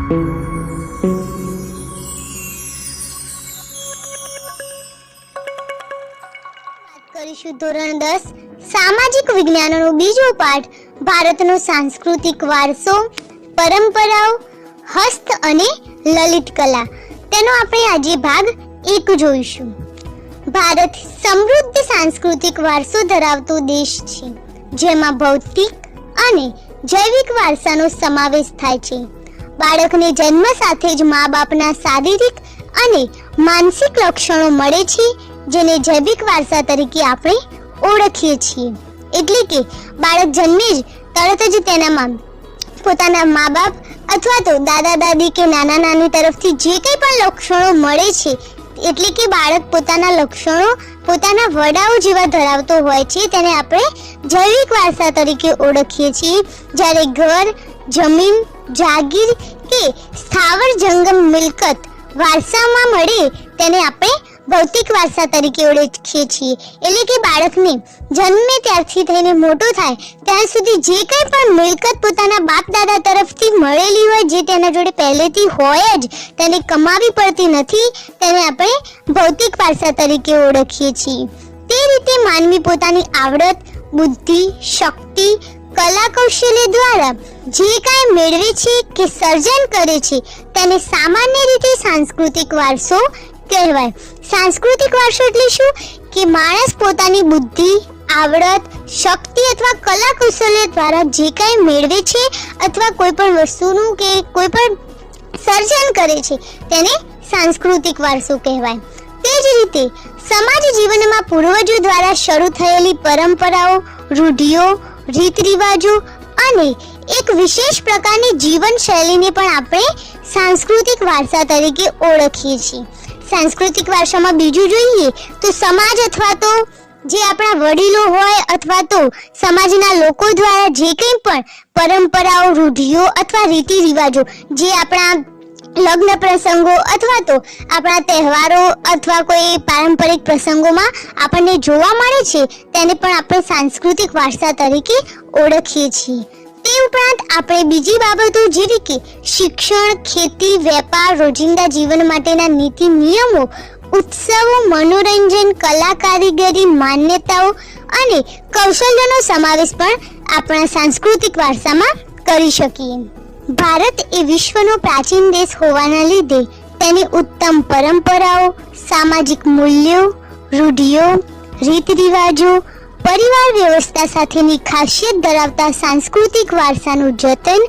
કરીશું ધોરણ 10 સામાજિક વિજ્ઞાનનો બીજો પાઠ ભારતનો સાંસ્કૃતિક વારસો, પરંપરાઓ, હસ્ત અને લલિત કલા. તેનો આપણે આજે ભાગ 1 જોઈશું. ભારત સમૃદ્ધ સાંસ્કૃતિક વારસો ધરાવતો દેશ છે, જેમાં ભૌતિક અને જૈવિક વારસાનો સમાવેશ થાય છે. બાળકને જન્મ સાથે જ મા બાપના શારીરિક અને માનસિક લક્ષણો મળે છે, જેને જૈવિક વારસા તરીકે આપણે ઓળખીએ છીએ. એટલે કે બાળક જન્મે જ તરત જ તેનામાં પોતાના મા બાપ અથવા તો દાદા દાદી કે નાના નાની તરફથી જે કંઈ પણ લક્ષણો મળે છે, એટલે કે બાળક પોતાના લક્ષણો પોતાના વડાઓ જેવા ધરાવતો હોય છે, તેને આપણે જૈવિક વારસા તરીકે ઓળખીએ છીએ. જ્યારે ઘર, જમીન, જાગીર કે સ્થાવર જંગમ મિલકત વારસામાં મળે તેને આપણે ભૌતિક વારસા તરીકે ઓળખીએ છીએ. એટલે કે બાળકને જન્મે ત્યારથી થઈને મોટો થાય ત્યાં સુધી જે કંઈ પણ મિલકત પોતાના બાપ દાદા તરફથી મળેલી હોય, જે તેના જોડે પહેલેથી હોય જ, તેને કમાવી પડતી નથી, તેને આપણે ભૌતિક વારસા તરીકે ઓળખીએ છીએ. તે રીતે માનવી પોતાની આવડત, બુદ્ધિ, શક્તિ, કલા કૌશલ્ય દ્વારા જે કાંઈ મેળવે છે કે સર્જન કરે છે તેને સામાન્ય રીતે સાંસ્કૃતિક વારસો કહેવાય. સાંસ્કૃતિક વારસો એટલે શું કે માણસ પોતાની બુદ્ધિ, આવડત, શક્તિ અથવા કલા કૌશલ્ય દ્વારા જે કાંઈ મેળવે છે અથવા કોઈ પણ વસ્તુનું કે કોઈ પણ સર્જન કરે છે તેને સાંસ્કૃતિક વારસો કહેવાય. તે જ રીતે સમાજ જીવનમાં પૂર્વજો દ્વારા શરૂ થયેલી પરંપરાઓ, રૂઢિઓ, રીત રિવાજો અને એક વિશેષ પ્રકારની જીવનશૈલીને પણ આપણે સાંસ્કૃતિક વારસા તરીકે ઓળખીએ છીએ. સાંસ્કૃતિક વારસામાં બીજું જોઈએ તો સમાજ અથવા તો જે આપણા વડીલો હોય અથવા તો સમાજના લોકો દ્વારા જે કંઈ પણ પરંપરાઓ, રૂઢિઓ અથવા રીતિ રિવાજો જે આપણા લગ્ન પ્રસંગો અથવા તો આપણા તહેવારો અથવા કોઈ પારંપરિક પ્રસંગોમાં આપણને જોવા મળે છે, તેને પણ આપણે સાંસ્કૃતિક વારસા તરીકે ઓળખીએ છીએ. તે ઉપરાંત આપણે બીજી બાબતો જેવી કે શિક્ષણ, ખેતી, વેપાર, રોજિંદા જીવન માટેના નીતિ નિયમો, ઉત્સવો, મનોરંજન, કલા કારીગરી, માન્યતાઓ અને કૌશલ્યનો સમાવેશ પણ આપણા સાંસ્કૃતિક વારસામાં કરી શકીએ. ભારત એ વિશ્વનો પ્રાચીન દેશ હોવાના લીધે તેની ઉત્તમ પરંપરાઓ, સામાજિક મૂલ્યો, રૂઢિઓ, રીત રિવાજો, પરિવાર વ્યવસ્થા સાથેની ખાસિયત ધરાવતા સાંસ્કૃતિક વારસાનું જતન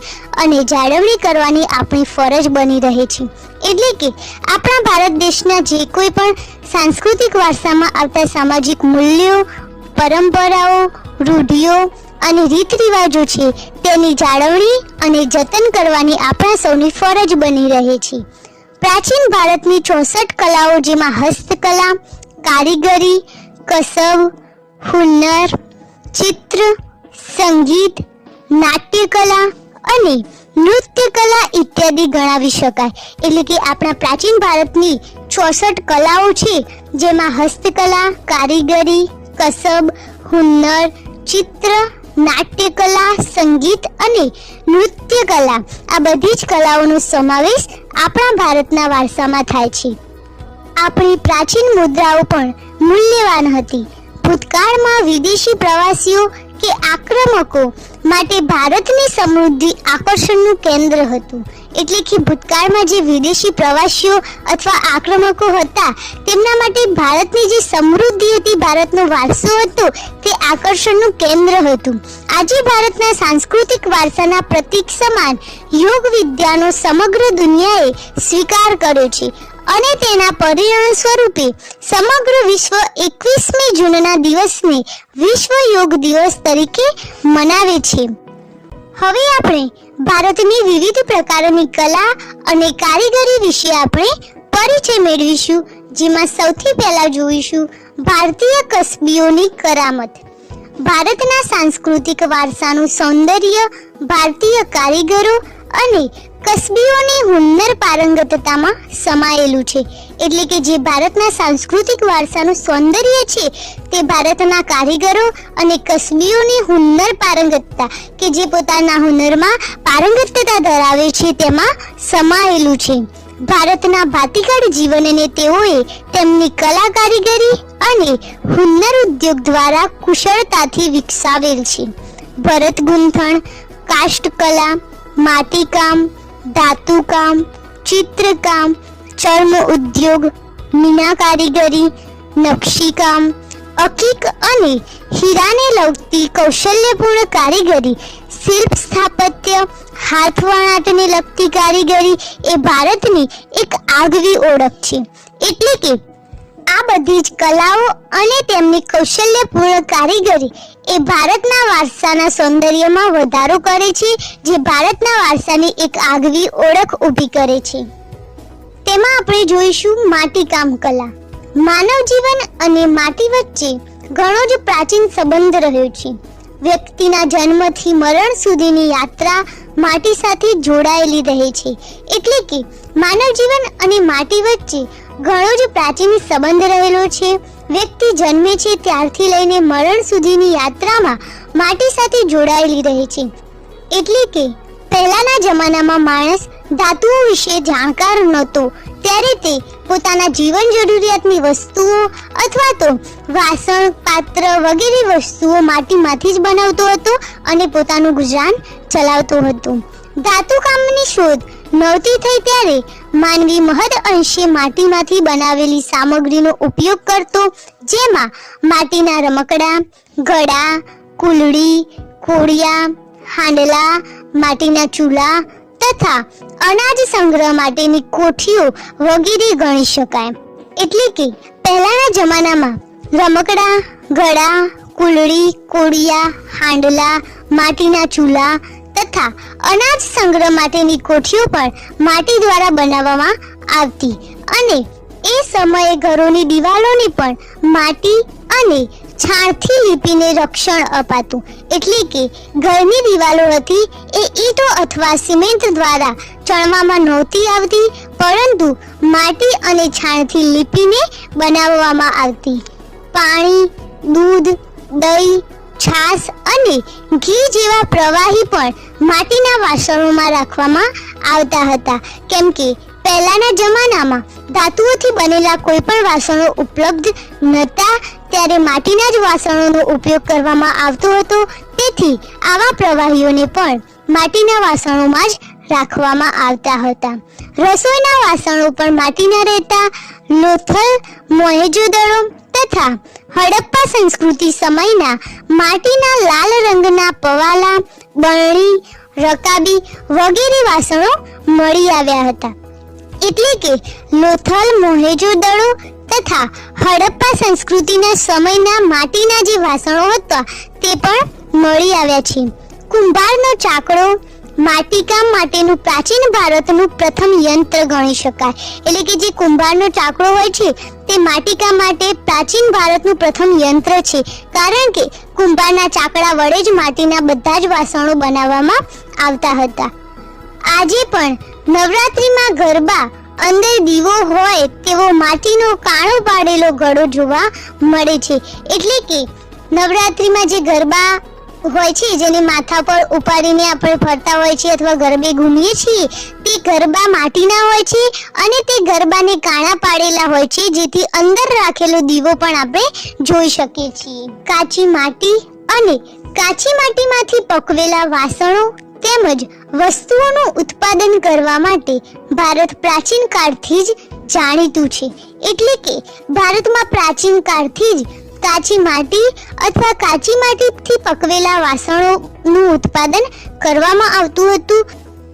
અને જાળવણી કરવાની આપણી ફરજ બની રહે છે. એટલે કે આપણા ભારત દેશના જે કોઈ પણ સાંસ્કૃતિક વારસામાં આવતા સામાજિક મૂલ્યો, પરંપરાઓ, રૂઢિઓ અને રીત રિવાજો છે, તેની જાળવણી અને જતન કરવાની આપણા સૌની ફરજ બની રહે છે. પ્રાચીન ભારતની 64 કલાઓ, જેમાં હસ્તકલા, કારીગરી, કસબ, હુન્નર, ચિત્ર, સંગીત, નાટ્યકલા અને નૃત્યકલા ઇત્યાદિ ગણાવી શકાય. એટલે કે આપણા પ્રાચીન ભારતની 64 કલાઓ છે, જેમાં હસ્તકલા, કારીગરી, કસબ, હુન્નર, ચિત્ર, નાટ્યકલા, સંગીત અને નૃત્યકલા, આ બધી જ કલાઓનો સમાવેશ આપણા ભારતના વારસામાં થાય છે. આપણી પ્રાચીન મુદ્રાઓ પણ મૂલ્યવાન હતી. ભૂતકાળમાં વિદેશી પ્રવાસીઓ કે આક્રમકો માટે ભારતની સમૃદ્ધિ આકર્ષણનું કેન્દ્ર હતું. એટલે કે ભૂતકાળમાં જે વિદેશી પ્રવાસીઓ અથવા આક્રમકો હતા, તેમના માટે ભારતની જે સમૃદ્ધિ હતી, ભારતનો વારસો હતો, તે આકર્ષણનું કેન્દ્ર હતું. આજે ભારતના સાંસ્કૃતિક વારસાના પ્રતીક સમાન યોગ વિદ્યાનો સમગ્ર દુનિયાએ સ્વીકાર કર્યો છે અને તેના પરિણામ સ્વરૂપે સમગ્ર વિશ્વ 21મી જૂનના દિવસને વિશ્વ યોગ દિવસ તરીકે મનાવે છે. હવે આપણે ભારતની વિવિધ પ્રકારની કલા અને કારીગરી વિશે આપણે પરિચય મેળવીશું, જેમાં સૌથી પહેલા જોઈશું ભારતીય કસબીઓની કરામત. ભારતના સાંસ્કૃતિક વારસાનું સૌંદર્ય ભારતીય કારીગરો અને કસબીઓની હુન્નર પારંગતતામાં સમાયેલું છે. એટલે કે જે ભારતના સાંસ્કૃતિક વારસાનું સૌંદર્ય છે તે ભારતના કારીગરો અને કસબીઓની હુન્નર પારંગતતા કે જે પોતાના હુનરમાં પારંગતતા ધરાવે છે તેમાં સમાયેલું છે. ભારતના ભાતીગળ જીવનને તેઓએ તેમની કલા કારીગરી અને હુન્નર ઉદ્યોગ દ્વારા કુશળતાથી વિકસાવેલ છે. ભરત ગૂંથણ, કાષ્ઠકલા, માટીકામ, ધાતુકામ, ચિત્રકામ, ચર્મ ઉદ્યોગ, મીના કારીગરી, નકશીકામ, અકીક અને હીરાને લગતી કૌશલ્યપૂર્ણ કારીગરી, શિલ્પ સ્થાપત્ય, હાથ વણાટને લગતી કારીગરી એ ભારતની એક આગવી ઓળખ છે. એટલે કે આ બધી જ કલાઓ અને તેમની કૌશલ્યપૂર્ણ કારીગરી એ ભારતના વારસાના સૌંદર્યમાં વધારો કરે છે, જે ભારતના વારસાની એક આગવી ઓળખ ઊભી કરે છે. તેમાં આપણે જોઈશું માટીકામ કલા. માનવ જીવન અને માટી વચ્ચે ઘણો જ પ્રાચીન સંબંધ રહ્યો છે. વ્યક્તિના જન્મથી મરણ સુધીની યાત્રા માટી સાથે જોડાયેલી રહે છે. એટલે કે માનવ જીવન અને માટી વચ્ચે ઘણો જ પ્રાચીન સંબંધ રહેલો છે. વ્યક્તિ જન્મે છે ત્યારથી લઈને મરણ સુધીની યાત્રામાં માટી સાથે જોડાયેલી રહે છે. એટલે કે પહેલાના જમાનામાં માણસ ધાતુઓ વિશે જાણકાર નહોતો, ત્યારે તે પોતાના જીવન જરૂરિયાતની વસ્તુઓ અથવા તો વાસણ, પાત્ર વગેરે વસ્તુઓ માટીમાંથી જ બનાવતો હતો અને પોતાનું ગુજરાન ચલાવતો હતો. ધાતુકામની શોધ નહોતી થઈ ત્યારે માનવી મહદ અંશે માટીમાંથી બનાવેલી સામગ્રીનો ઉપયોગ કરતો, જેમાં માટીના રમકડા, ઘડા, કુલડી, કોડિયા, હાંડલા, માટીના ચૂલા તથા અનાજ સંગ્રહ માટેની કોઠીઓ વગેરે ગણી શકાય. એટલે કે પહેલાના જમાનામાં રમકડા, ઘડા, કુલડી, કોડિયા, હાંડલા, માટીના ચૂલા તથા અનાજ સંગ્રહ માટેની કોઠીઓ પણ માટી દ્વારા બનાવવામાં આવતી અને એ સમયે ઘરોની દિવાલોને પણ માટી અને છાણથી લીપીને રક્ષણ અપાતું. એટલે કે ઘરની દિવાલો હતી એ ઈંટો અથવા સિમેન્ટ દ્વારા ચણવામાં નહોતી આવતી, પરંતુ માટી અને છાણથી લીપીને બનાવવામાં આવતી. પાણી, દૂધ, દહીં, છાશ અને ઘી જેવા પ્રવાહી પણ માટીના વાસણોમાં રાખવામાં આવતા હતા. કેમ કે પહેલાના જમાનામાં ધાતુઓથી બનેલા કોઈ પણ વાસણો ઉપલબ્ધ નહોતા, ત્યારે માટીના જ વાસણોનો ઉપયોગ કરવામાં આવતો હતો. તેથી આવા પ્રવાહીઓને પણ માટીના વાસણોમાં જ રાખવામાં આવતા હતા. રસોઈના વાસણો પણ માટીના રહેતા. લોથલ, મોહેંજો-દડો તથા હડપ્પા સંસ્કૃતિ સમયના માટીના લાલ રંગના પવાલા, બરણી, રકાબી વગેરે વાસણો મળી આવ્યા હતા. એટલે કે લોથલ, મોહેંજો-દડો તથા હડપ્પા સંસ્કૃતિના સમયના માટીના જે વાસણો હતા તે પણ મળી આવ્યા છે. કુંભારનો ચાકડો માટીકામ માટેનું પ્રાચીન ભારતનું પ્રથમ યંત્ર ગણી શકાય. એટલે કે જે કુંભારનો ચાકડો હોય છે તે માટીકામ માટે પ્રાચીન ભારતનું પ્રથમ યંત્ર છે, કારણ કે કુંભારના ચાકડા વડે જ માટીના બધા જ વાસણો બનાવવામાં આવતા હતા. આજે પણ નવરાત્રિમાં ગરબા અંદર દીવો હોય તેવો માટીનો કાળો પાડેલો ઘડો જોવા મળે છે. એટલે કે નવરાત્રિમાં જે ગરબા હોય છે જેને માથા પર ઉપાડીને આપણે ફરતા હોય છે અથવા ગરબે ઘૂમીએ છીએ, તે ગરબા માટીના હોય છે અને તે ગરબાને કાણા પાડેલા હોય છે, જેથી અંદર રાખેલો દીવો પણ આપણે જોઈ શકીએ છીએ. કાચી માટી અને કાચી માટીમાંથી પકવેલા વાસણો તેમજ વસ્તુઓનું ઉત્પાદન કરવા માટે ભારત પ્રાચીન કાળથી જ જાણીતું છે. એટલે કે ભારતમાં પ્રાચીન કાળથી જ કાચી માટી અથવા કાચી માટીથી પકવેલા વાસણોનું ઉત્પાદન કરવામાં આવતું હતું.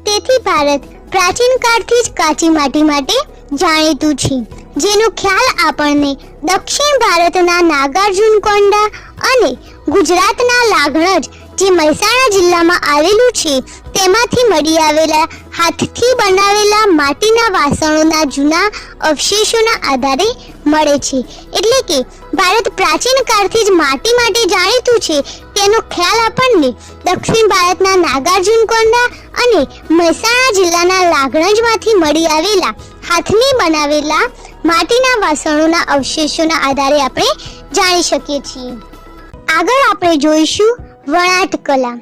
તેથી ભારત પ્રાચીન કાળથી જ કાચી માટી માટે જાણીતું છે, જેનો ખ્યાલ આપણને દક્ષિણ ભારતના નાગાર્જુનકોંડા અને ગુજરાતના લાગણજ જે મહેસાણા જિલ્લામાં આવેલું છે તેમાંથી મળી આવેલા હાથથી બનાવેલા માટીના વાસણોના જૂના અવશેષોના આધારે મળે છે. એટલે કે ભારત પ્રાચીન કાળથી જ માટી માટે જાણીતું છે તેનો ખ્યાલ આપણને દક્ષિણ ભારતના નાગાર્જુનકોંડા અને મહેસાણા જિલ્લાના લાગણજમાંથી મળી આવેલા હાથની બનાવેલા માટીના વાસણોના અવશેષોના આધારે આપણે જાણી શકીએ છીએ. આગળ આપણે જોઈશું વણાટ કલા.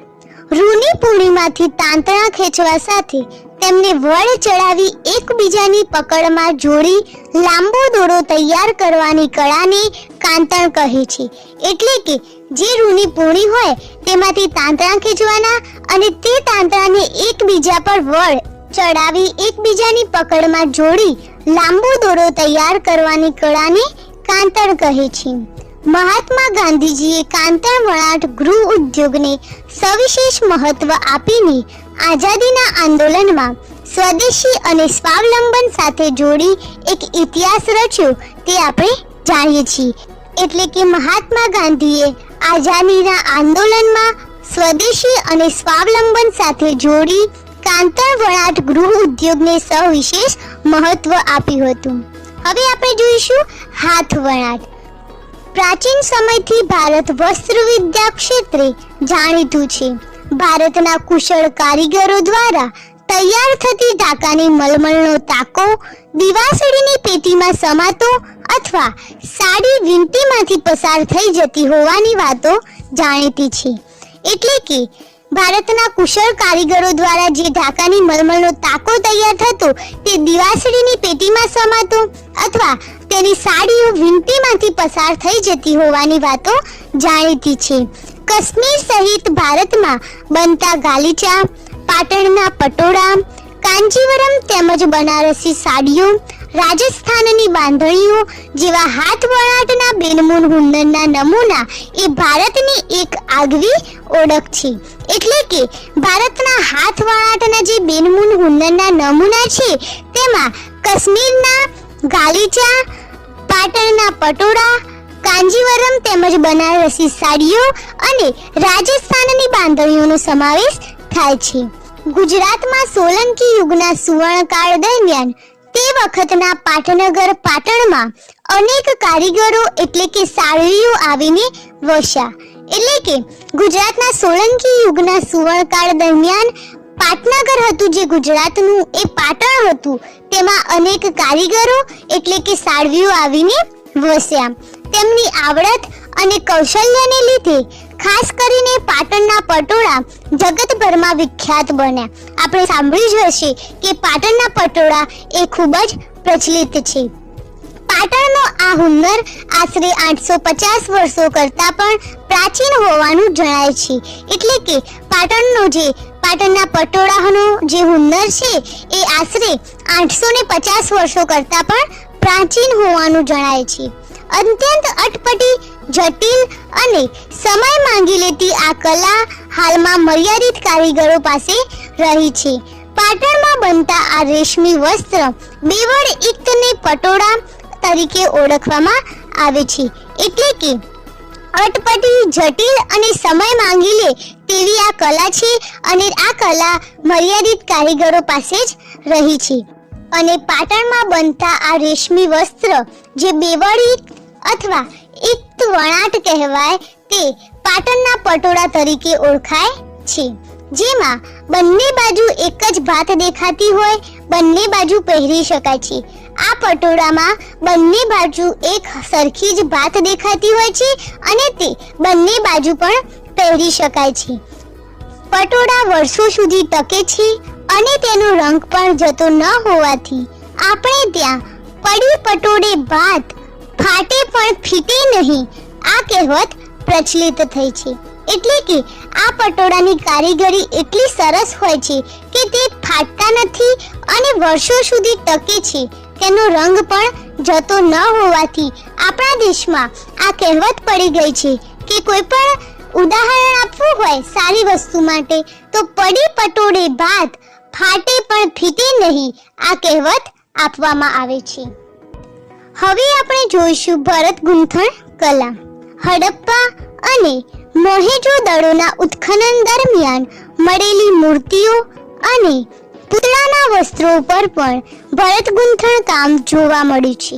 રૂની પૂણીમાંથી તાંતણા ખેંચવા સાથે તેમને વળ ચડાવી એકબીજાની પકડમાં જોડી લાંબો દોરો તૈયાર કરવાની કળાને કાંતણ કહે છે. એટલે કે જે રૂની પૂણી હોય તેમાંથી તાંતણા ખેંચવાના અને તે તાંતણાને એકબીજા પર વળ ચડાવી એકબીજાની પકડમાં જોડી લાંબો દોરો તૈયાર કરવાની કળાને કાંતણ કહે છે. મહાત્મા ગાંધીજીએ કાંતણ વણાટ ગૃહ ઉદ્યોગને સવિશેષ મહત્વ આપીને આઝાદીના આંદોલનમાં સ્વદેશી અને સ્વાવલંબન સાથે જોડી એક ઇતિહાસ રચ્યો તે આપણે જાણીએ છીએ. એટલે કે મહાત્મા ગાંધીએ આઝાદીના આંદોલનમાં સ્વદેશી અને સ્વાવલંબન સાથે જોડી કાંતણ વણાટ ગૃહ ઉદ્યોગને સવિશેષ મહત્વ આપ્યું હતું. હવે આપણે જોઈશું હાથ વણાટ. પ્રાચીન સમયથી ભારત વસ્ત્ર વિદ્યા ક્ષેત્રે જાણીતું છે. ભારતના કુશળ કારીગરો દ્વારા તૈયાર થતી ઢાકાની મલમલનો તાકો દિવાસળીની પેટીમાં સમાતો અથવા સાડી વીંટીમાંથી પસાર થઈ જતી હોવાની વાતો જાણીતી છે. એટલે કે ભારતના કુશળ કારીગરો દ્વારા જે ઢાકાની મલમલનો તાકો તૈયાર થતો તે દિવાસળીની પેટીમાં સમાતો અથવા તેની સાડીઓ વીંટીમાંથી પસાર થઈ જતી હોવાની વાતો જાણીતી છે. કાશ્મીર સહિત ભારતમાં બનતા ગાલીચા, પાટણના પટોળા, કાંજીવરમ તેમજ બનારસી સાડીઓ, રાજસ્થાનની બાંધણીઓ જેવા હાથ વણાટના બેનમૂન હુનરના નમૂના એ ભારતની એક આગવી ઓળખ છે. એટલે કે ભારતના હાથ વણાટના જે બેનમૂન હુનરના નમૂના છે તેમાં કાશ્મીરના ગાલીચા, પાટણના પટોળા, કાંજીવરમ તેમજ બનારસી સાડીઓ અને રાજસ્થાનની બાંધણીઓનો સમાવેશ થાય છે. ગુજરાતમાં સોલંકી યુગના સુવર્ણકાળ દરમિયાન તે વખતના પાટનગર પાટણમાં અનેક કારીગરો એટલે કે સાળવીઓ આવીને વસ્યા. એટલે કે ગુજરાતના સોલંકી યુગના સુવર્ણકાળ દરમિયાન પાટનગર હતું જે ગુજરાતનું એ પાટણ હતું તેમાં અનેક કારીગરો એટલે કે સાળવીઓ આવીને વસ્યા. તેમની આવડત અને કૌશલ્યને લીધે ખાસ કરીને પાટણના પટોળા જગતભરમાં વિખ્યાત બન્યા. આપણે સાંભળ્યું જ હશે કે પાટણના પટોળા એ ખૂબ જ પ્રચલિત છે. પાટણનો આ હુન્નર આશરે 850 વર્ષો કરતાં પણ પ્રાચીન હોવાનું જણાય છે. એટલે કે પાટણના પટોળાનો જે હુન્નર છે એ આશરે 850 વર્ષો કરતાં પણ પ્રાચીન હોવાનું જણાય છે. અત્યંત અટપટી, જટિલ અને સમય માંગી લેતી આ કલા હાલમાં મર્યાદિત કારીગરો પાસે રહી છે. પાટણમાં બનતા આ રેશમી વસ્ત્ર બેવડ ઇક્તને પટોળા તરીકે ઓળખવામાં આવે છે. એટલે કે અટપટી, જટિલ અને સમય માંગી લે તેવી આ કલા છે અને આ કલા મર્યાદિત કારીગરો પાસે જ રહી છે. અને પાટણમાં બનતા આ રેશમી વસ્ત્ર જે બેવડી અથવા ઇક્ત વણાટ કહેવાય તે પાટણના પટોળા તરીકે ઓળખાય છે. જેમાં બંને બાજુ એક જ ભાત દેખાતી હોય, બંને બાજુ પહેરી શકાય છે. આ પટોળામાં બંને બાજુ એક સરખી જ ભાત દેખાતી હોય છે અને તે બંને બાજુ પણ પહેરી શકાય છે. પટોળા વર્ષો સુધી ટકે છે અને તેનો રંગ પણ જતો ન હોવાથી આપણે ત્યાં પડી પટોળે ભાત, ફાટે પણ ફીટે નહીં આ કહેવત પ્રચલિત થઈ છે. એટલે કે આ પટોળાની કારીગરી એટલી સરસ હોય છે કે તે ફાટતા નથી અને વર્ષો સુધી ટકે છે. તેનો રંગ પણ જતો ન હોવાથી આપણા દેશમાં આ કહેવત પડી ગઈ છે કે કોઈ પણ ઉદાહરણ આપવું હોય સારી વસ્તુ માટે તો પડી પટોળે ભાત, ફાટે પણ ફીટે નહીં આ કહેવત આપવામાં આવે છે. હવે આપણે જોઈશું ભરત ગૂંથણ કલા. હડપ્પા અને મોહેંજો-દડોના ઉત્ખનન દરમિયાન મળેલી મૂર્તિઓ અને પૂતળાના વસ્ત્રો પર પણ ભરત ગૂંથણ કામ જોવા મળ્યું છે.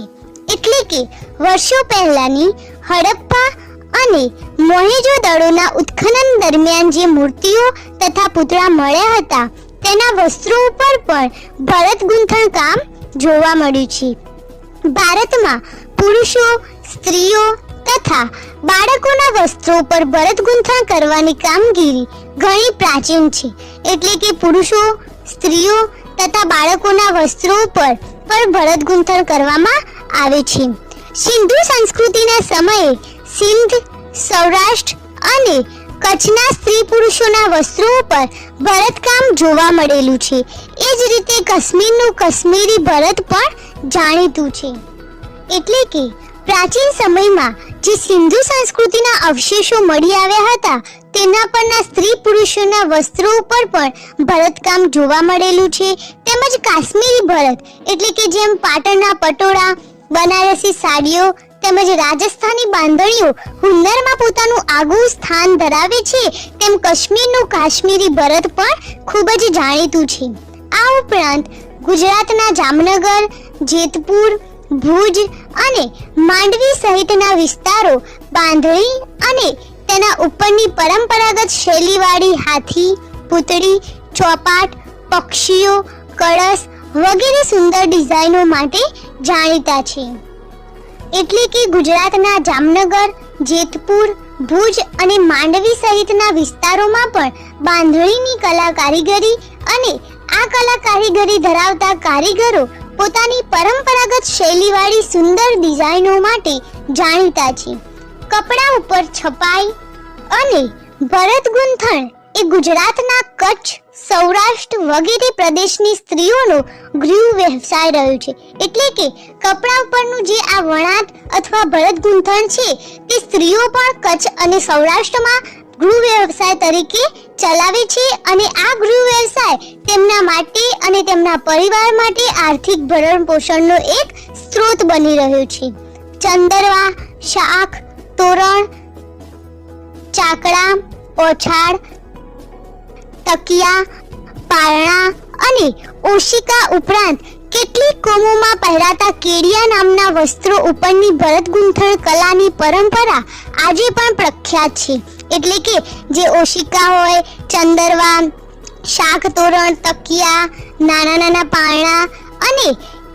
એટલે કે વર્ષો પહેલાની હડપ્પા અને મોહેંજો-દડોના ઉત્ખનન દરમિયાન જે મૂર્તિઓ તથા પૂતળા મળ્યા હતા તેના વસ્ત્રો ઉપર પણ ભરત ગૂંથણ કામ જોવા મળ્યું છે. ભારતમાં પુરુષો, સ્ત્રીઓ તથા બાળકોના વસ્ત્રો પર ભરત ગૂંથણ કરવાની કામગીરી ઘણી પ્રાચીન છે. એટલે કે પુરુષો, સ્ત્રીઓ તથા બાળકોના વસ્ત્રો પર પણ ભરત ગૂંથણ કરવામાં આવે છે. સિંધુ સંસ્કૃતિના સમયે સિંધ, સૌરાષ્ટ્ર અને કચ્છના સ્ત્રી પુરુષોના વસ્ત્રો પર ભરતકામ જોવા મળેલું છે. એ જ રીતે કાશ્મીરનું કાશ્મીરી ભરત પણ જાણીતું છે. એટલે કે પ્રાચીન સમયમાં જે સિંધુ સંસ્કૃતિના અવશેષો મળી આવ્યા હતા તેના પરના સ્ત્રી પુરુષોના વસ્ત્રો ઉપર પણ ભરતકામ જોવા મળેલું છે. તેમજ કાશ્મીરી ભરત એટલે કે જેમ પાટણના પટોળા, બનારસી સાડીઓ તેમજ રાજસ્થાની બાંધણીઓ હુન્નરમાં પોતાનું આગવું સ્થાન ધરાવે છે, તેમ કાશ્મીરનું કાશ્મીરી ભરત પણ ખૂબ જ જાણીતું છે. આ ઉપરાંત ગુજરાતના જામનગર, જેતપુર, ભુજ અને માંડવી સહિતના વિસ્તારો બાંધણી અને તેના ઉપરની પરંપરાગત શૈલીવાળી હાથી, પૂતળી, ચોપાટ, પક્ષીઓ, કળશ વગેરે સુંદર ડિઝાઇનો માટે જાણીતા છે. એટલે કે ગુજરાતના જામનગર, જેતપુર, ભુજ અને માંડવી સહિતના વિસ્તારોમાં પણ બાંધણીની કલા કારીગરી અને આ કલા કારીગરી ધરાવતા કારીગરો પોતાની પરંપરાગત શૈલીવાળી સુંદર ડિઝાઇનો માટે જાણીતા છે. કપડા ઉપર છપાઈ અને ભરત ગૂંથણ એ ગુજરાતના કચ્છ, સૌરાષ્ટ્ર વગેરે પ્રદેશની સ્ત્રીઓનો ગૃહ વ્યવસાય રહ્યો છે. એટલે કે કપડા ઉપરનું જે આ વણાટ અથવા ભરત ગૂંથણ છે તે સ્ત્રીઓ પણ કચ્છ અને સૌરાષ્ટ્રમાં ગૃહ વ્યવસાય તરીકે ચલાવે છે અને આ ગૃહ વ્યવસાય તેમના માટે અને તેમના પરિવાર માટે આર્થિક ભરણ પોષણનો એક સ્ત્રોત બની રહ્યો છે. ચંદરવા, શાખ, તોરણ, ચાકડા, ઓછાડ, તકિયા, પારણા અને ઓશિકા ઉપરાંત કેટલીક કોમોમાં પહેરાતા કેડિયા નામના વસ્ત્રો ઉપરની ભરત ગૂંથણ કલાની પરંપરા આજે પણ પ્રખ્યાત છે. એટલે કે જે ઓશિકા હોય, ચંદરવા, શાક તોરણ, તકિયા, નાના નાના પારણા અને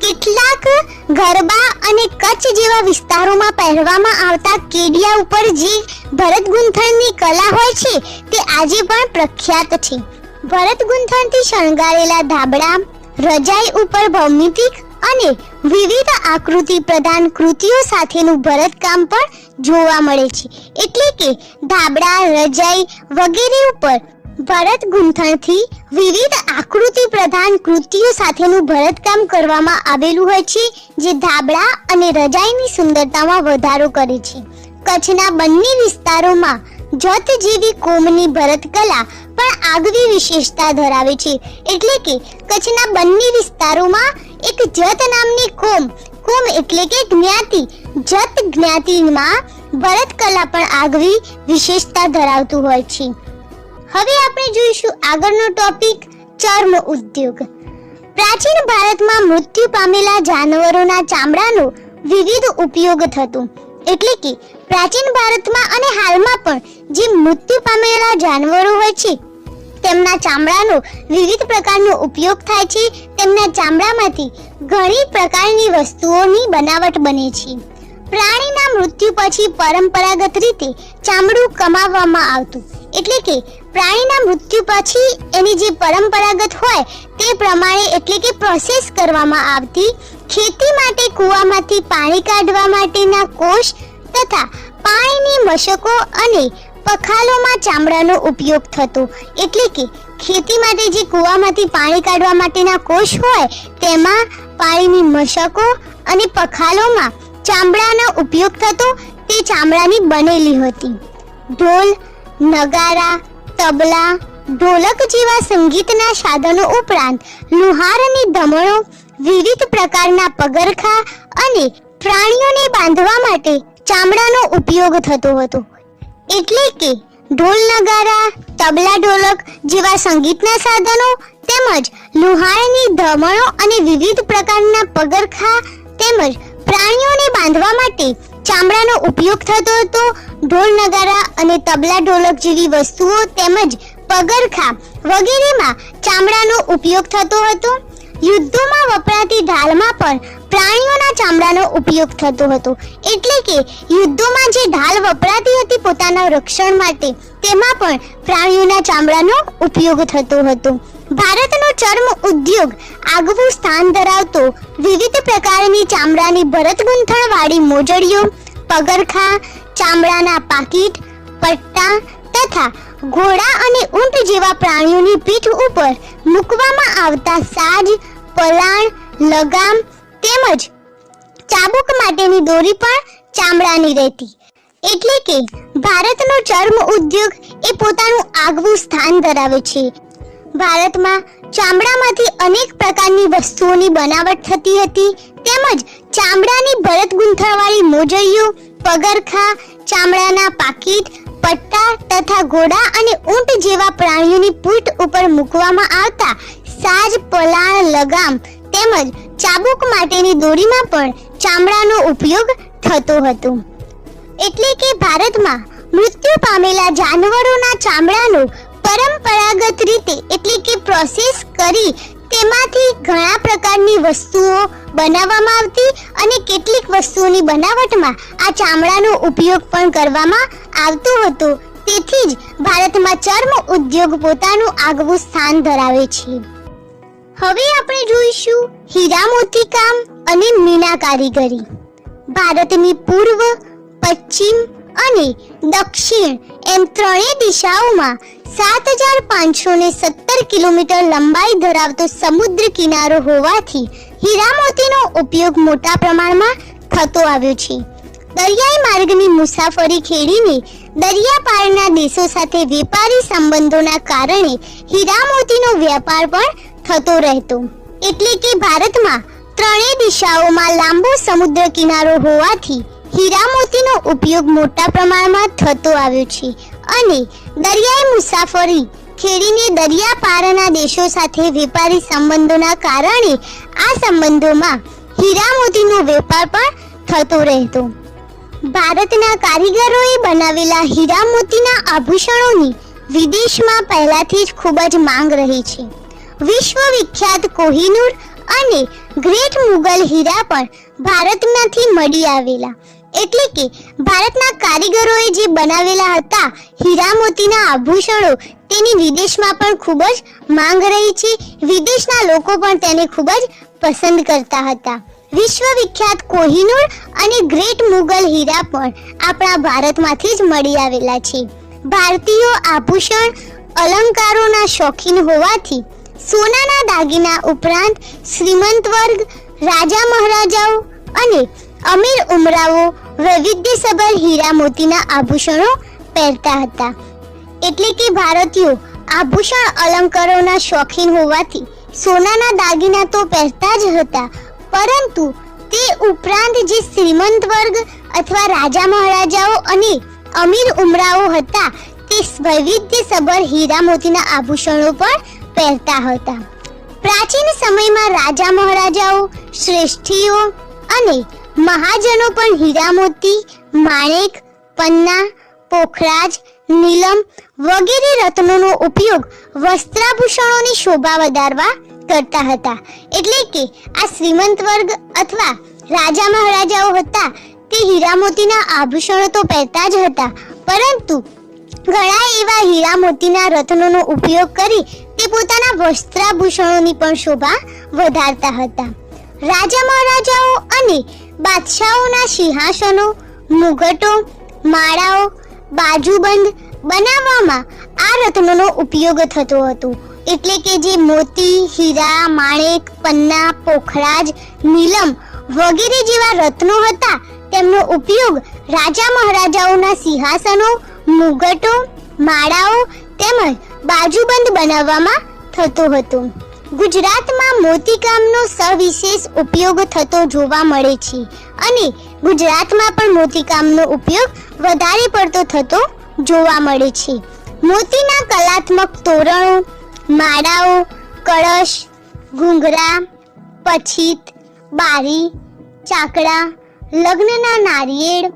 કેટલાક ગરબા અને કચ્છ જેવા વિસ્તારોમાં પહેરવામાં આવતા કેડિયા ઉપર જે ભરત ગૂંથણની કલા હોય છે તે આજે પણ પ્રખ્યાત છે. ભરત ગૂંથણથી શણગારેલા ધાબળા, રજાઈ ઉપર ભૌમિતિક અને વિવિધ આકૃતિ પ્રધાન કૃતિઓ સાથેનું ભરતકામ પણ જોવા મળે છે. એટલે કે ધાબળા, રજાઈ વગેરે ઉપર ભરત ગૂંથણથી વિવિધ આકૃતિ પ્રધાન કૃતિઓ સાથેનું ભરતકામ કરવામાં આવેલું હોય છે, જે ધાબળા અને રજાઈની સુંદરતામાં વધારો કરે છે. કચ્છના બંને વિસ્તારોમાં જત જેવી કોમની ભરતકલા પણ આગવી વિશેષતા ધરાવે છે. એટલે કે કચ્છના બંને વિસ્તારોમાં એક જત નામની કોમ એટલે કે જ્ઞાતિ, જત જ્ઞાતિમાં ભરતકલા પણ આગવી વિશેષતા ધરાવતું હોય છે. હવે આપણે જોઈશું આગળનો ટોપિક, ચર્મ ઉદ્યોગ. પ્રાચીન ભારતમાં મૃત્યુ પામેલા જાનવરોના ચામડાનો વિવિધ ઉપયોગ થતો. એટલે કે પ્રાચીન ભારતમાં અને હાલમાં પણ જે મૃત્યુ પામેલા જાનવરો હોય છે તેમના ચામડાનો વિવિધ પ્રકારનો ઉપયોગ થાય છે. તેમના ચામડામાંથી ઘણી પ્રકારની વસ્તુઓની બનાવટ બને છે. પ્રાણીના મૃત્યુ પછી પરંપરાગત રીતે ચામડું કમાવવામાં આવતું. એટલે કે પ્રાણીના મૃત્યુ પછી એની જે પરંપરાગત હોય તે પ્રમાણે એટલે કે પ્રોસેસ કરવામાં આવતી. ખેતી માટે કૂવામાંથી પાણી કાઢવા માટેના કોષ તથા પાણીની મશકો અને પખાલોમાં ચામડાનો ઉપયોગ થતો. એટલે કે ખેતી માટે જે કૂવામાંથી પાણી કાઢવા માટેના કોષ હોય તેમાં પાણીની મશકો અને પખાલોમાં ચામડાનો ઉપયોગ થતો. તે ચામડાની બનેલી હતી. ઢોલ, નગારા, તબલા, ઢોલક જેવા સંગીતના સાધનો ઉપરાંત લુહાર અને ધમણો, વિવિધ પ્રકારના પગરખા અને પ્રાણીઓને બાંધવા માટે ચામડાનો ઉપયોગ થતો હતો. એટલે કે ઢોલ, નગારા, તબલા, ઢોલક જેવા સંગીતના સાધનો તેમજ લુહારની ધમણો અને વિવિધ પ્રકારના પગરખા તેમજ પ્રાણીઓને બાંધવા માટે ચામડાનો ઉપયોગ થતો હતો. ઢોલ, નગારા અને તબલા, ઢોલક જેવી વસ્તુઓ તેમજ પગરખાં વગેરેમાં ચામડાનો ઉપયોગ થતો હતો. યુદ્ધોમાં વપરાતી ઢાલમાં પણ પ્રાણીઓના ચામડાનો ઉપયોગ થતો હતો. એટલે કે યુદ્ધોમાં જે ઢાલ વપરાતી હતી પોતાના રક્ષણ માટે, તેમાં પણ પ્રાણીઓના ચામડાનો ઉપયોગ થતો હતો. ભારતનો ચર્મ ઉદ્યોગ આગવું સ્થાન ધરાવતો વિવિધ પ્રકારની ચામડાની ભરત ગૂંથણવાળી મોજડીઓ, પગરખાં, ચામડાના પાકીટ, પટ્ટા તથા ઘોડા અને ઊંટ જેવા પ્રાણીઓની પીઠ ઉપર મૂકવામાં આવતા સાજ, પલાણ, લગામ તેમજ ચાબુક માટેની દોરી પણ ચામડાની રહેતી. એટલે કે ભારતનો ચર્મ ઉદ્યોગ એ પોતાનું આગવું સ્થાન ધરાવે છે. ભારતમાં ચામડામાંથી અનેક પ્રકારની વસ્તુઓની બનાવટ થતી હતી. તેમજ ચામડાની ભરત ગૂંથણવાળી મોજડીઓ, પગરખાં, ચામડાના પાકીટ, પટ્ટા તથા ઘોડા અને ઊંટ જેવા પ્રાણીઓની પીઠ ઉપર મૂકવામાં આવતા સાજ, પલાણ, લગામ તેમજ ચાબુક માટેની દોરીમાં પણ ચામડાનો ઉપયોગ થતો હતો. એટલે કે ભારતમાં મૃત્યુ પામેલા જાનવરોના ચામડાનો પરંપરાગત રીતે એટલે કે પ્રોસેસ કરી તેમાંથી ઘણા પ્રકારની વસ્તુઓ બનાવવામાં આવતી અને કેટલીક વસ્તુઓની બનાવટમાં આ ચામડાનો ઉપયોગ પણ કરવામાં આવતો હતો. તેથી જ ભારતમાં ચર્મ ઉદ્યોગ પોતાનું આગવું સ્થાન ધરાવે છે. હવે આપણે જોઈશું હીરા મોતીકામ અને મીના કારીગરી. ભારતની પૂર્વ, પશ્ચિમ અને દક્ષિણ એમ ત્રણેય દિશાઓમાં 7517 કિલોમીટર લંબાઈ ધરાવતો સમુદ્ર કિનારો હોવાથી હીરા મોતીનો ઉપયોગ મોટા પ્રમાણમાં થતો આવ્યો છે. દરિયાઈ માર્ગની મુસાફરી ખેડીને દરિયાપારના દેશો સાથે વેપારી સંબંધોના કારણે હીરા મોતીનો વેપાર પણ થતો રહેતો. એટલે કે ભારતમાં ત્રણેય દિશાઓમાં લાંબો સમુદ્ર કિનારો હોવાથી હીરા મોતીનો ઉપયોગ મોટા પ્રમાણમાં થતો આવ્યો છે અને દરિયાઈ મુસાફરી ખેડીને દરિયાપારના દેશો સાથે વેપારી સંબંધોના કારણે આ સંબંધોમાં હીરા મોતીનો વેપાર પણ થતો રહેતો. ભારતના કારીગરોએ બનાવેલા હીરા મોતીના આભૂષણોની વિદેશમાં પહેલાથી જ ખૂબ જ માંગ રહી છે. વિશ્વ વિખ્યાત કોહિનૂર અને ગ્રેટ મુગલ હીરા પણ ભારતમાંથી મળી આવેલા. એટલે કે ભારતના કારીગરોએ જે બનાવેલા હતા હીરા મોતીના આભૂષણો, તેની વિદેશમાં પણ ખૂબ જ માંગ રહી છે. વિદેશના લોકો પણ તેને ખૂબ જ પસંદ કરતા હતા. વિશ્વ વિખ્યાત કોહિનૂર અને ગ્રેટ મુગલ હીરા પણ આપણા ભારતમાંથી જ મળી આવેલા છે. ભારતીયો આભૂષણ અલંકારોના શોખીન હોવાથી સોનાના દાગીના ઉપરાંત શ્રીમંત વર્ગ, રાજા મહારાજાઓ અને અમીર ઉમરાવો વૈવિધ્યસભર હીરા મોતીના આભૂષણો પહેરતા હતા. એટલે કે ભારતીયો આભૂષણ અલંકારોના શોખીન હોવાથી સોનાના દાગીના તો પહેરતા જ હતા, પરંતુ તે ઉપરાંત જે શ્રીમંત વર્ગ અથવા રાજા મહારાજાઓ અને અમીર ઉમરાવો હતા તે વૈવિધ્યસભર હીરા મોતીના આભૂષણો પણ પહેરતા હતા. પ્રાચીન સમયમાં રાજા મહારાજાઓ, શ્રેષ્ઠીઓ અને મહાજનો પણ હીરા મોતી, માણેક, પન્ના, પોખરાજ, નીલમ વગેરે રત્નોનો ઉપયોગ વસ્ત્રાભૂષણોની શોભા વધારવા કરતા હતા. એટલે કે આ શ્રીમંત વર્ગ અથવા રાજા મહારાજાઓ હતા તે હીરા મોતીના આભૂષણો તો પહેરતા જ હતા, પરંતુ ઘણા એવા હીરા મોતીના રત્નોનો ઉપયોગ કરી તે પોતાના વસ્ત્રાભૂષણોની પણ શોભા વધારતા હતા. રાજા મહારાજાઓ અને બાદશાહોના સિંહાસનો, મુગટો, માળાઓ, બાજુબંધ બનાવવામાં આ રત્નોનો ઉપયોગ થતો હતો. એટલે કે જે મોતી, હીરા, માણેક, પન્ના, પોખરાજ, નીલમ વગેરે જેવા રત્નો હતા તેમનો ઉપયોગ રાજા મહારાજાઓના સિંહાસનો, મુગટો, માળાઓ તેમજ બાજુબંધ બનાવવામાં થતો હતો. ગુજરાતમાં મોતીકામનો સવિશેષ ઉપયોગ થતો જોવા મળે છે અને ગુજરાતમાં પણ મોતીકામનો ઉપયોગ વધારે પડતો થતો જોવા મળે છે. મોતીના કલાત્મક તોરણો, માળાઓ, કળશ, ઘૂંઘરા, પછીત, બારી, ચાકડા, લગ્નના નારિયેળ,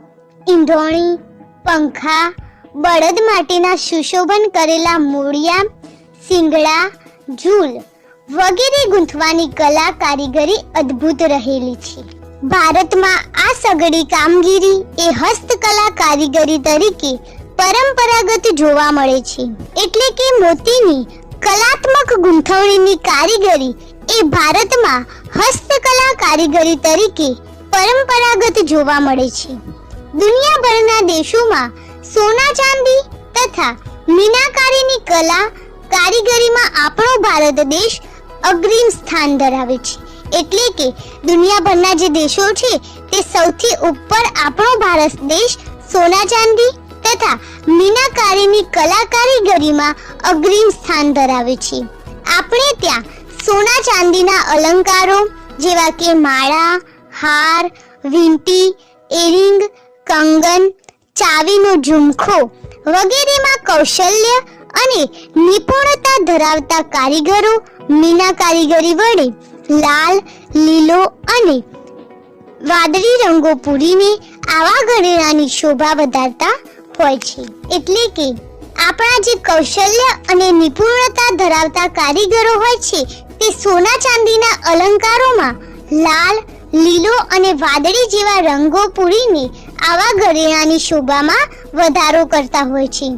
ઈંઢોણી, પંખા, બળદ માટેના સુશોભન કરેલા મૂળિયા, શિંગડા, ઝૂલ વગેરે ગૂંથવાની કલા કારીગરી અદ્ભુત રહેલી છે. ભારતમાં આ સઘળી કામગીરી એ હસ્તકલા કારીગરી તરીકે પરંપરાગત જોવા મળે છે. એટલે કે મોતીની કલાત્મક ગૂંથવણીની કારીગરી એ ભારતમાં હસ્તકલા કારીગરી તરીકે પરંપરાગત જોવા મળે છે. દુનિયાભરના દેશોમાં સોના ચાંદી તથા મીનાકારીની કલા કારીગરીમાં આપણો ભારત દેશ અગ્રીમ સ્થાન ધરાવે છે. એટલે કે દુનિયાભરના જે દેશો છે તે સૌથી ઉપર આપણો ભારત દેશ સોના ચાંદી તથા મીનાકારીની કલા કારીગરીમાં અગ્રીમ સ્થાન ધરાવે છે. આપણે ત્યાં સોના ચાંદીના અલંકારો જેવા કે માળા, હાર, વીંટી, એરિંગ, કંગન, ચાવીનો ઝુમખો વગેરેમાં કૌશલ્ય અને નિપુણતા ધરાવતા કારીગરો મીના કારીગરી વડે લાલ, લીલો અને વાદળી રંગો પૂરીને આવા ઘરેણાની શોભા વધારતા હોય છે. એટલે કે આપણા જે કૌશલ્ય અને નિપુણતા ધરાવતા કારીગરો હોય છે તે સોના ચાંદીના અલંકારોમાં લાલ, લીલો અને વાદળી જેવા રંગો પૂરીને આવા ઘરેણાની શોભામાં વધારો કરતા હોય છે.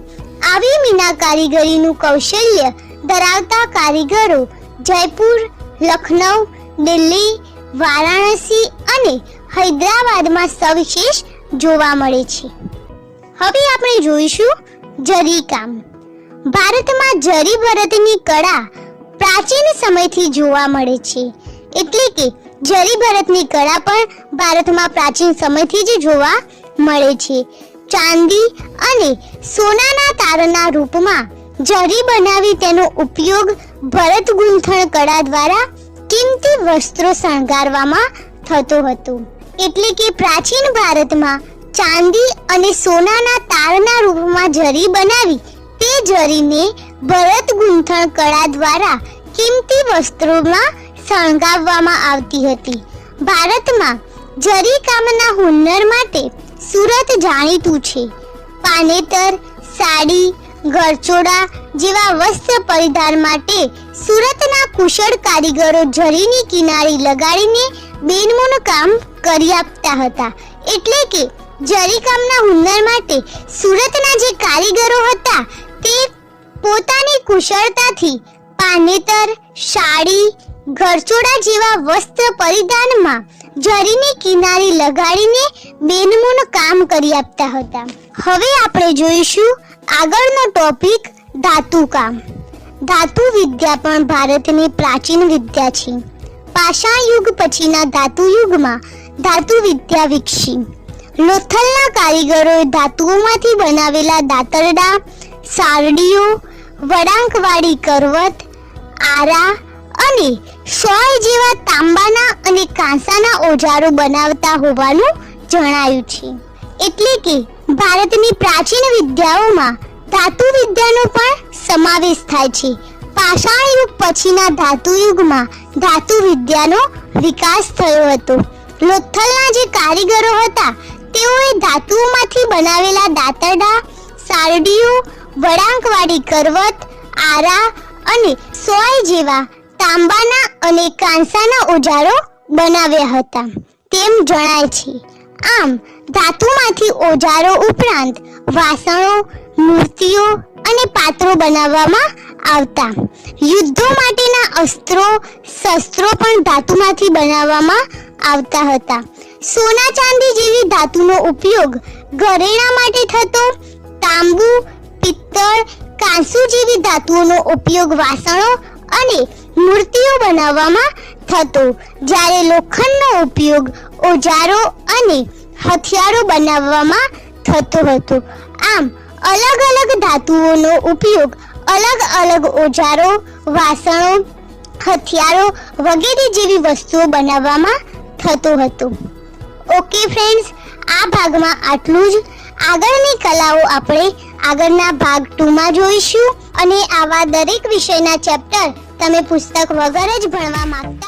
આવી મીના કારીગરીનું કૌશલ્ય ધરાવતા કારીગરો જયપુર, લખનઉ, દિલ્હી, વારાણસી અને હૈદરાબાદમાં સવિશેષ જોવા મળે છે. હવે આપણે જોઈશું જરીકામ. ભારતમાં જરી ભરતની કળા પ્રાચીન સમયથી જોવા મળે છે. એટલે કે જરી ભરતની કળા પણ ભારતમાં પ્રાચીન સમયથી જ જોવા મળે છે. ચાંદી અને સોનાના તારના રૂપમાં જરી બનાવી તેનો ઉપયોગ ભરત ગૂંથણ કળા દ્વારા કિંમતી વસ્ત્રો શણગારવામાં થતો હતો. એટલે કે પ્રાચીન ભારતમાં ચાંદી અને સોનાના તારના રૂપમાં જરી બનાવી તે જરીને ભરત ગૂંથણ કળા દ્વારા કિંમતી વસ્ત્રોમાં શણગારવામાં આવતી હતી. ભારતમાં જરી કામના હુન્નર માટે સુરત જાણીતું છે. પાનેતર, સાડી, ગરચોડા જેવા વસ્ત્ર પરિધાન માટે સુરતના કુશળ કારીગરો જરીની કિનારી લગાડીને બેનમૂન કામ કરી આપતા હતા. એટલે કે જરી કામના હુન્નર માટે સુરતના જે કારીગરો હતા તે પોતાની કુશળતાથી પાનેતર, સાડી, ગરચોડા જેવા વસ્ત્ર પરિધાનમાં જરીની કિનારી લગાડીને બેનમૂન કામ કરી આપતા હતા. હવે આપણે જોઈશું આગળનો ટોપિક ધાતુ કામ. ધાતુ વિદ્યા પણ ભારતની પ્રાચીન વિદ્યા છે. પાષાણ યુગ પછીના ધાતુ યુગમાં ધાતુ વિદ્યા વિકસી. લોથલના કારીગરોએ ધાતુઓમાંથી બનાવેલા દાતરડા, સારડીઓ, વળાંકવાળી કરવત, આરા અને સોય જેવા તાંબાના અને કાંસાના ઓજારો બનાવતા હોવાનું જણાયું છે. એટલે કે ભારતની પ્રાચીન વિદ્યાઓમાં ધાતુ વિદ્યાનો પણ સમાવેશ થાય છે. પાષાણ યુગ પછીના ધાતુ યુગમાં ધાતુ વિદ્યાનો વિકાસ થયો હતો. લોથલના જે કારીગરો હતા તેઓએ ધાતુઓમાંથી બનાવેલા દાતરડા, સારડીઓ, વળાંકવાળી કરવત, આરા અને સોય જેવા તાંબાના અને કાંસાના ઓજારો બનાવ્યા હતા તેમ જણાય છે. આમ ધાતુમાંથી ઓજારો ઉપરાંત વાસણો, મૂર્તિઓ અને પાત્રો બનાવવામાં આવતા. યુદ્ધો માટેના અસ્ત્રો, શસ્ત્રો પણ ધાતુમાંથી બનાવવામાં આવતા હતા. સોના ચાંદી જેવી ધાતુનો ઉપયોગ ઘરેણા માટે થતો. તાંબુ, પિત્તળ, કાંસુ જેવી ધાતુઓનો ઉપયોગ વાસણો અને મૂર્તિઓ બનાવવામાં થતો. જ્યારે લોખંડનો ઉપયોગ ઓજારો અને હથિયારો બનાવવામાં થતો હતો. આમ અલગ અલગ ધાતુઓનો ઉપયોગ અલગ અલગ ઓજારો, વાસણો, હથિયારો વગેરે જેવી વસ્તુઓ બનાવવામાં થતો હતો. ઓકે ફ્રેન્ડ્સ, આ ભાગમાં આટલું જ. આગળની કલાઓ આપણે આગળના ભાગ 2માં જોઈશું. અને આવા દરેક વિષયના ચેપ્ટર તમે પુસ્તક વગર જ ભણવા માંગતા